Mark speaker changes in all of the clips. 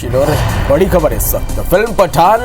Speaker 1: और बड़ी खबर है इस वक्त, फिल्म पठान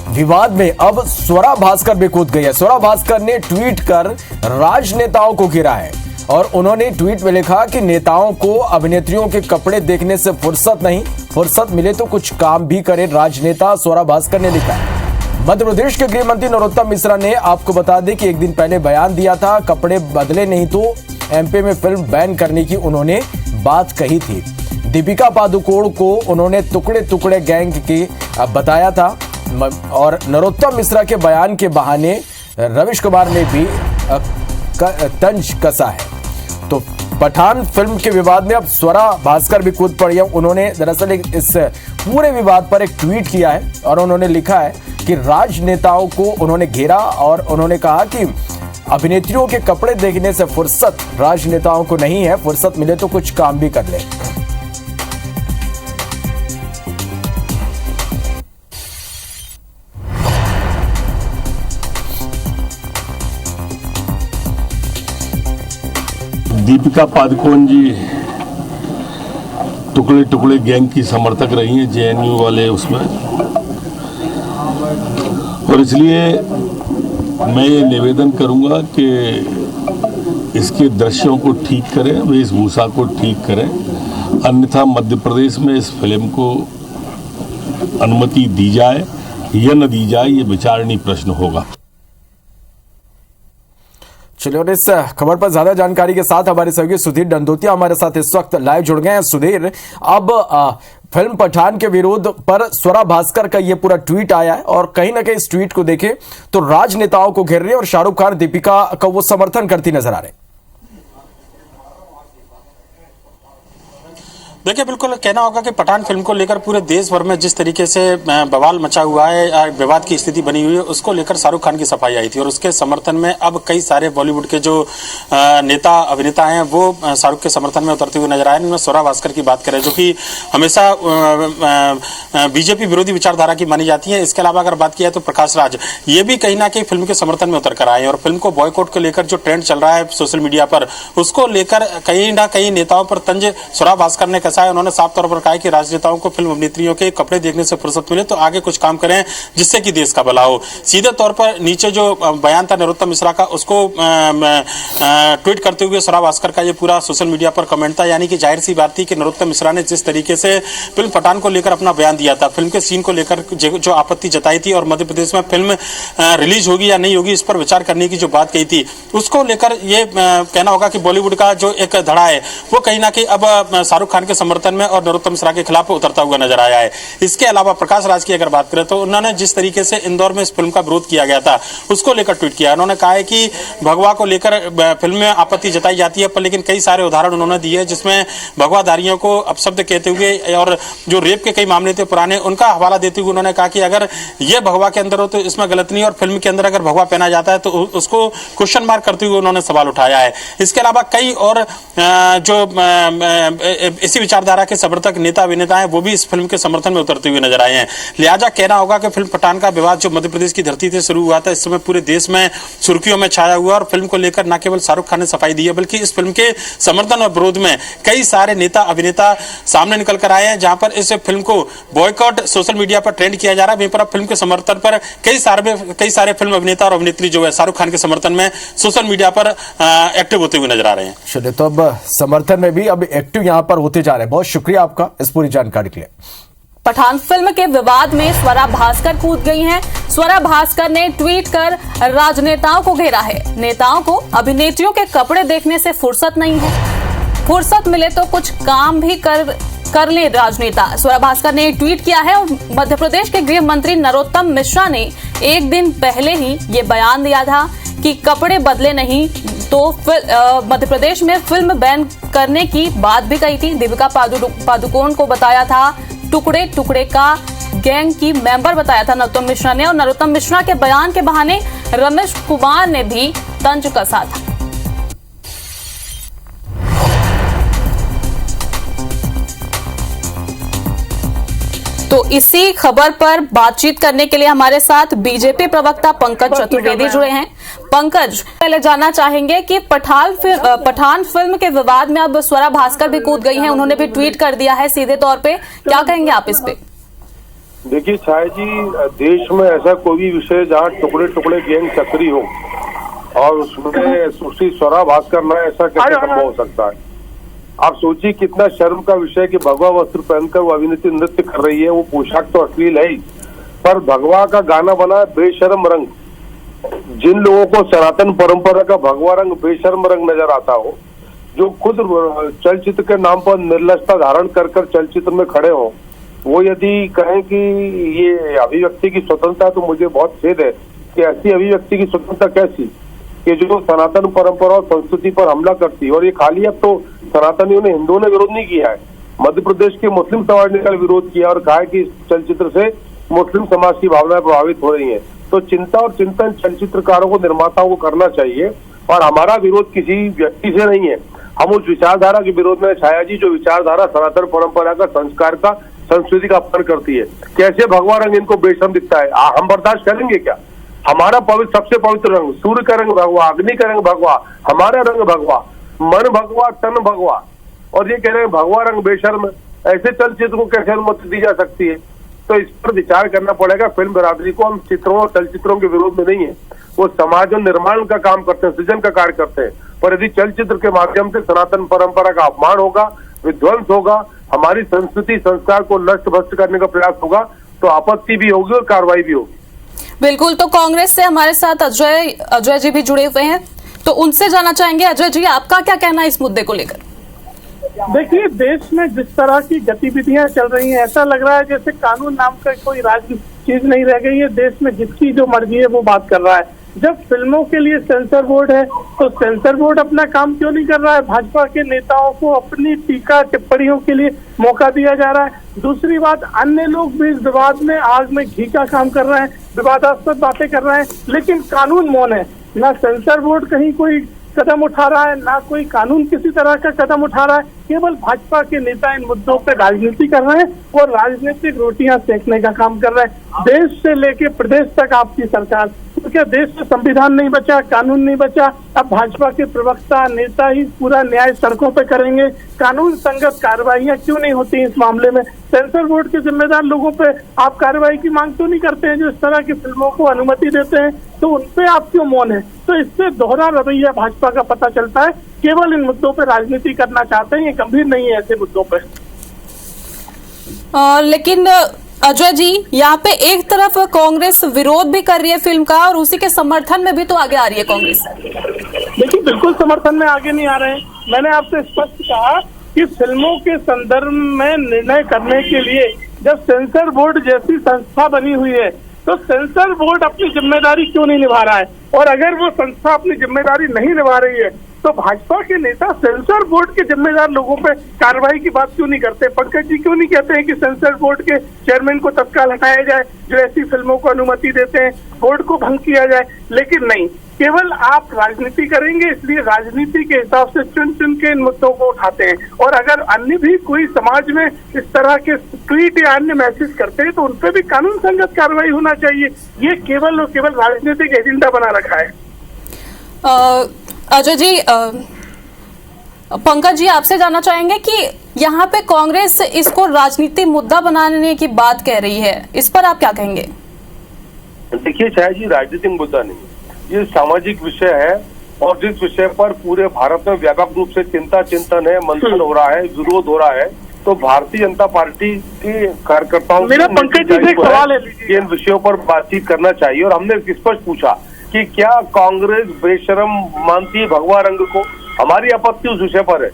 Speaker 1: विवाद में अब स्वरा भास्कर भी कूद गई है। स्वरा भास्कर ने ट्वीट कर राजनेताओं को घेरा है और उन्होंने ट्वीट में लिखा कि नेताओं को अभिनेत्रियों के कपड़े देखने से फुर्सत नहीं, फुर्सत मिले तो कुछ काम भी करे राजनेता, स्वरा भास्कर ने लिखा है। मध्य प्रदेश के गृह मंत्री नरोत्तम मिश्रा ने आपको बता दें कि एक दिन पहले बयान दिया था, कपड़े बदले नहीं तो एमपी में फिल्म बैन करने की उन्होंने बात कही थी। दीपिका पादुकोण को उन्होंने टुकड़े टुकड़े गैंग की बताया था और नरोत्तम मिश्रा के बयान के बहाने रविश कुमार ने भी तंज कसा है। तो पठान फिल्म के विवाद में अब स्वरा भास्कर भी कूद पड़ी है। उन्होंने दरअसल इस पूरे विवाद पर एक ट्वीट किया है और उन्होंने लिखा है कि राजनेताओं को उन्होंने घेरा और उन्होंने कहा कि अभिनेत्रियों के कपड़े देखने से फुर्सत राजनेताओं को नहीं है, फुर्सत मिले तो कुछ काम भी कर ले।
Speaker 2: दीपिका पादुकोण जी टुकड़े टुकड़े गैंग की समर्थक रही हैं, जेएनयू वाले उसमें, और इसलिए मैं ये निवेदन करूंगा कि इसके दृश्यों को ठीक करें, वेशभूषा को ठीक करें, अन्यथा मध्य प्रदेश में इस फिल्म को अनुमति दी जाए या न दी जाए, ये विचारणीय प्रश्न होगा।
Speaker 1: चलिए, और इस खबर पर ज्यादा जानकारी के साथ हमारे सहयोगी सुधीर दंदोतिया हमारे साथ इस वक्त लाइव जुड़ गए हैं। सुधीर, अब फिल्म पठान के विरोध पर स्वरा भास्कर का ये पूरा ट्वीट आया है और कहीं ना कहीं इस ट्वीट को देखें तो राजनेताओं को घेर रहे हैं और शाहरुख खान दीपिका का वो समर्थन करती नजर आ रहे हैं।
Speaker 3: देखिए, बिल्कुल कहना होगा कि पठान फिल्म को लेकर पूरे देश भर में जिस तरीके से बवाल मचा हुआ है, विवाद की स्थिति बनी हुई है, उसको लेकर शाहरुख खान की सफाई आई थी और उसके समर्थन में अब कई सारे बॉलीवुड के जो नेता अभिनेता हैं वो शाहरुख के समर्थन में उतरते हुए नजर आए। इनमें स्वरा भास्कर की बात करें जो कि हमेशा बीजेपी विरोधी विचारधारा की मानी जाती है। इसके अलावा अगर बात की जाए तो प्रकाश राज, ये भी कहीं ना कहीं फिल्म के समर्थन में उतर कर आए और फिल्म को बॉयकॉट को लेकर जो ट्रेंड चल रहा है सोशल मीडिया पर, उसको लेकर कहीं ना कहीं नेताओं पर तंज स्वरा भास्कर ने कसा है। उन्होंने साफ तौर पर कहा कि राजनेताओं को फिल्म अभिनेत्रियों के कपड़े देखने से फुर्सत मिले तो आगे कुछ काम करें जिससे कि देश का भला हो। सीधे तौर पर नीचे जो बयान था नरोत्तम मिश्रा का, उसको ट्वीट करते हुए स्वरा भास्कर का ये पूरा सोशल मीडिया पर कमेंट था। यानी कि जाहिर सी बात थी कि नरोत्तम मिश्रा ने जिस तरीके से फिल्म पठान को लेकर अपना बयान दिया था, फिल्म के सीन को लेकर जो आपत्ति जताई थी और मध्य प्रदेश में फिल्म रिलीज होगी या नहीं होगी इस पर विचार करने की जो बात कही थी, उसको लेकर ये कहना होगा कि बॉलीवुड का जो एक धड़ा है वो कहीं ना कहीं अब शाहरुख खान के समर्थन में और नरोत्तम मिश्रा के खिलाफ उतरता हुआ नजर आया है। इसके अलावा प्रकाश राज की अगर बात करें तो उन्होंने जिस तरीके से इंदौर में इस फिल्म का विरोध किया गया था उसको लेकर ट्वीट किया। उन्होंने कहा है कि भगवा को लेकर फिल्म में आपत्ति जताई जाती है, पर लेकिन कई सारे उदाहरण उन्होंने दिए जिसमें भगवाधारियों को अपशब्द कहते हुए और जो रेप के कई मामले थे पुराने, उनका हवाला देते हुए उन्होंने कहा कि अगर ये भगवा के अंदर हो तो इसमें गलत नहीं, और फिल्म के अंदर अगर भगवा पहना जाता है तो उसको क्वेश्चन मार्क करते हुए उन्होंने सवाल उठाया है। इसके अलावा कई और जो इसी विचारधारा के समर्थक नेता अभिनेता हैं वो भी इस फिल्म के समर्थन में उतरते हुए नजर आए हैं। लिहाजा कहना होगा कि फिल्म पठान का विवाद जो मध्य प्रदेश की धरती से शुरू हुआ था इस समय पूरे देश में सुर्खियों में छाया हुआ और फिल्म को लेकर न केवल शाहरुख खान ने सफाई दी है बल्कि इस फिल्म के समर्थन और विरोध में कई सारे नेता अभिनेता सामने निकल कर आए हैं। जहां पर इस फिल्म को बॉयकॉट सोशल मीडिया पर ट्रेंड किया जा रहा है, वहीं पर फिल्म के समर्थन पर कई सारे फिल्म अभिनेता और अभिनेत्री जो है शाहरुख खान के समर्थन में सोशल मीडिया पर एक्टिव होते हुए नजर आ रहे हैं।
Speaker 1: चलिए, तो अब समर्थन में भी अब एक्टिव यहां पर होते जा रहे हैं। बहुत शुक्रिया आपका इस पूरी जानकारी के लिए।
Speaker 4: पठान फिल्म के विवाद में स्वरा भास्कर कूद गई हैं। स्वरा भास्कर ने ट्वीट कर राजनेताओं को घेरा है। नेताओं को अभिनेत्रियों के कपड़े देखने से फुर्सत नहीं है, फुर्सत मिले तो कुछ काम भी कर ले राजनेता। स्वरा भास्कर ने ट्वीट किया है और मध्य प्रदेश के गृह मंत्री नरोत्तम मिश्रा ने एक दिन पहले ही ये बयान दिया था कि कपड़े बदले नहीं तो मध्य प्रदेश में फिल्म बैन करने की बात भी कही थी। दीपिका पादुकोण को बताया था टुकड़े टुकड़े का गैंग की मेंबर बताया था नरोत्तम मिश्रा ने, और नरोत्तम मिश्रा के बयान के बहाने रविश कुमार ने भी तंज कसा था। तो इसी खबर पर बातचीत करने के लिए हमारे साथ बीजेपी प्रवक्ता पंकज चतुर्वेदी जुड़े हैं। पंकज, पहले जानना चाहेंगे कि पठान फिल्म के विवाद में अब स्वरा भास्कर भी कूद गई हैं। उन्होंने भी ट्वीट कर दिया है सीधे तौर पे, क्या कहेंगे आप इस पे?
Speaker 5: देखिए छाया जी, देश में ऐसा कोई भी विषय जहाँ टुकड़े टुकड़े गैंग सक्रिय हो और उसमें सुश्री स्वरा भास्कर न, ऐसा कैसे संभव हो सकता है? आप सोचिए कितना शर्म का विषय कि भगवा वस्त्र पहनकर वो अभिनेत्री नृत्य कर रही है। वो पोशाक तो अश्लील है ही, पर भगवा का गाना बना बेशर्म रंग। जिन लोगों को सनातन परंपरा का भगवा रंग बेशर्म रंग नजर आता हो, जो खुद चलचित्र के नाम पर निर्लजता धारण कर चलचित्र में खड़े हो, वो यदि कहें कि ये अभिव्यक्ति की स्वतंत्रता, तो मुझे बहुत खेद है कि ऐसी अभिव्यक्ति की स्वतंत्रता कैसी कि जो सनातन परंपरा और संस्कृति पर हमला करती है। और ये खाली अब तो सनातनियों ने, हिंदुओं ने विरोध नहीं किया है, मध्य प्रदेश के मुस्लिम समाज ने कल विरोध किया और कहा है कि इस चलचित्र से मुस्लिम समाज की भावनाएं प्रभावित हो रही हैं। तो चिंता और चिंतन चलचित्रकारों को, निर्माताओं को करना चाहिए। और हमारा विरोध किसी व्यक्ति से नहीं है, हम उस विचारधारा के विरोध में छाया जी, जो विचारधारा सनातन परंपरा का, संस्कार का, संस्कृति का अपमान करती है। कैसे भगवा रंग इनको बेशर्म दिखता है, हम बर्दाश्त करेंगे क्या? हमारा पवित्र, सबसे पवित्र रंग, सूर्य का रंग भगवा, अग्नि का रंग भगवा, हमारा रंग भगवा, मन भगवा, तन भगवा, और ये कह रहे हैं भगवा रंग बेशर्म। ऐसे चलचित्र को कैसे अनुमति दी जा सकती है? तो इस पर विचार करना पड़ेगा फिल्म बिरादरी को। हम चित्रों और चलचित्रों के विरोध में नहीं है, वो समाज और निर्माण का काम करते हैं, सृजन का कार्य करते हैं। पर यदि चलचित्र के माध्यम से सनातन परंपरा का अपमान होगा, विध्वंस होगा, हमारी संस्कृति संस्कार को नष्ट भ्रष्ट करने का प्रयास होगा, तो आपत्ति भी होगी और कार्रवाई भी होगी।
Speaker 4: बिल्कुल। तो कांग्रेस से हमारे साथ अजय जी भी जुड़े हुए हैं, तो उनसे जानना चाहेंगे। अजय जी, आपका क्या कहना है इस मुद्दे को लेकर?
Speaker 6: देखिए, देश में जिस तरह की गतिविधियां चल रही हैं, ऐसा लग रहा है जैसे कानून नाम का कोई राजनीतिक चीज नहीं रह गई है। देश में जिसकी जो मर्जी है वो बात कर रहा है। जब फिल्मों के लिए सेंसर बोर्ड है, तो सेंसर बोर्ड अपना काम क्यों नहीं कर रहा है? भाजपा के नेताओं को अपनी टीका टिप्पणियों के लिए मौका दिया जा रहा है। दूसरी बात, अन्य लोग भी इस विवाद में आग में घी का काम कर रहे हैं, विवादास्पद बातें कर रहे हैं, लेकिन कानून मौन है। ना सेंसर बोर्ड कहीं कोई कदम उठा रहा है, ना कोई कानून किसी तरह का कदम उठा रहा है। केवल भाजपा के नेता इन मुद्दों पर राजनीति कर रहे हैं और राजनीतिक रोटियां सेकने का काम कर रहे हैं। देश से लेके प्रदेश तक आपकी सरकार, तो क्या देश में संविधान नहीं बचा, कानून नहीं बचा? अब भाजपा के प्रवक्ता, नेता ही पूरा न्याय सड़कों पे करेंगे। कानून संगत कार्रवाइयां क्यों नहीं होती इस मामले में? सेंसर बोर्ड के जिम्मेदार लोगों पे आप कार्रवाई की मांग क्यों नहीं करते हैं, जो इस तरह की फिल्मों को अनुमति देते हैं? तो उनपे आप क्यों मौन है? तो इससे दोहरा रवैया भाजपा का पता चलता है। केवल इन मुद्दों पे राजनीति करना चाहते हैं, ये गंभीर नहीं है ऐसे मुद्दों पे।
Speaker 4: लेकिन अजय जी, यहाँ पे एक तरफ कांग्रेस विरोध भी कर रही है फिल्म का, और उसी के समर्थन में भी तो आगे आ रही है कांग्रेस।
Speaker 6: देखिए, बिल्कुल समर्थन में आगे नहीं आ रहे हैं। मैंने आपसे स्पष्ट कहा कि फिल्मों के संदर्भ में निर्णय करने के लिए जब सेंसर बोर्ड जैसी संस्था बनी हुई है, तो सेंसर बोर्ड अपनी जिम्मेदारी क्यों नहीं निभा रहा है? और अगर वो संस्था अपनी जिम्मेदारी नहीं निभा रही है, तो भाजपा के नेता सेंसर बोर्ड के जिम्मेदार लोगों पे कार्रवाई की बात क्यों नहीं करते? पंकज जी क्यों नहीं कहते हैं कि सेंसर बोर्ड के चेयरमैन को तत्काल हटाया जाए, जो ऐसी फिल्मों को अनुमति देते हैं, बोर्ड को भंग किया जाए? लेकिन नहीं, केवल आप राजनीति करेंगे, इसलिए राजनीति के हिसाब से चुन चुन के इन मुद्दों को उठाते हैं। और अगर अन्य भी कोई समाज में इस तरह के ट्वीट या अन्य मैसेज करते हैं, तो उन पर भी कानून संगत कार्रवाई होना चाहिए। ये केवल और केवल राजनीतिक एजेंडा बना रखा है।
Speaker 4: अजय जी, पंकज जी आपसे जानना चाहेंगे कि यहाँ पे कांग्रेस इसको राजनीतिक मुद्दा बनाने की बात कह रही है, इस पर आप क्या कहेंगे?
Speaker 5: देखिए शायद जी, राजनीतिक मुद्दा नहीं, ये सामाजिक विषय है और जिस विषय पर पूरे भारत में व्यापक रूप से चिंता चिंतन है, मंथन हो रहा है, विरोध हो रहा है, तो भारतीय जनता पार्टी के कार्यकर्ताओं
Speaker 6: मेरा पंकज जी से एक सवाल है,
Speaker 5: इन विषयों पर बातचीत करना चाहिए। और हमने स्पष्ट पूछा कि क्या कांग्रेस बेशरम मानती है भगवा रंग को? हमारी आपत्ति उस विषय पर है।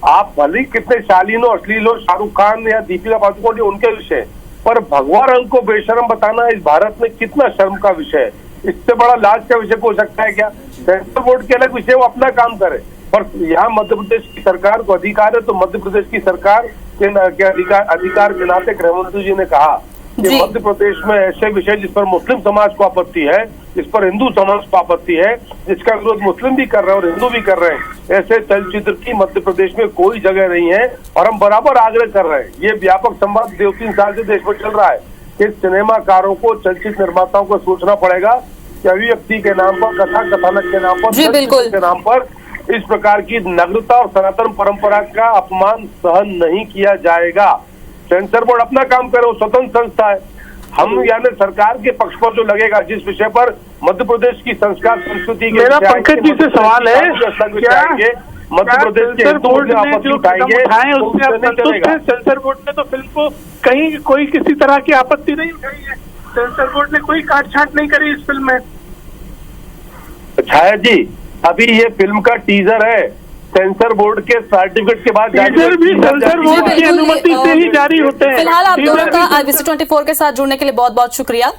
Speaker 5: आप भले कितने शालीन हो, अश्लील हो, शाहरुख खान या दीपिका पादुकोण, उनके विषय पर भगवा रंग को बेशरम बताना इस भारत में कितना शर्म का विषय है? इससे बड़ा लाज का विषय हो सकता है क्या? सेंट्रल बोर्ड के अलग विषय, वो अपना काम करे, पर यहाँ मध्य प्रदेश की सरकार को अधिकार है, तो मध्य प्रदेश की सरकार के अधिकार के नाते गृहमंत्री जी ने कहा कि मध्य प्रदेश में ऐसे विषय जिस पर मुस्लिम समाज को आपत्ति है, इस पर हिंदू समाज को आपत्ति है, जिसका विरोध मुस्लिम भी कर रहे हैं और हिंदू भी कर रहे हैं। ऐसे चलचित्र की मध्य प्रदेश में कोई जगह नहीं है और हम बराबर आग्रह कर रहे हैं। ये व्यापक संवाद 2-3 साल से देश में चल रहा है कि सिनेमाकारों को, चलचित्र निर्माताओं को सोचना पड़ेगा कि अभिव्यक्ति के नाम पर, कथा कथानक के नाम पर, चलचित्र के नाम पर इस प्रकार की नग्नता और सनातन परंपरा का अपमान सहन नहीं किया जाएगा। सेंसर बोर्ड अपना काम करे, वो स्वतंत्र संस्था है। हम यानी सरकार के पक्ष पर जो लगेगा, जिस विषय पर मध्य प्रदेश की संस्कार संस्कृति के,
Speaker 6: मेरा पंकज जी से सवाल है,
Speaker 5: क्या मध्य प्रदेश के
Speaker 6: सेंसर बोर्ड ने जो कदम उठाए उससे आप संतुष्ट हैं? सेंसर बोर्ड ने तो फिल्म को कहीं कोई किसी तरह की आपत्ति नहीं उठाई है, सेंसर बोर्ड ने कोई काट-छांट नहीं करी इस फिल्म में।
Speaker 5: छाया जी, अभी ये फिल्म का टीजर है, सेंसर बोर्ड के सर्टिफिकेट के बाद
Speaker 6: टीजर भी सेंसर बोर्ड की अनुमति से ही जारी होते हैं।
Speaker 4: फिलहाल आप दोनों का IBC 24 के साथ जुड़ने के लिए बहुत बहुत शुक्रिया।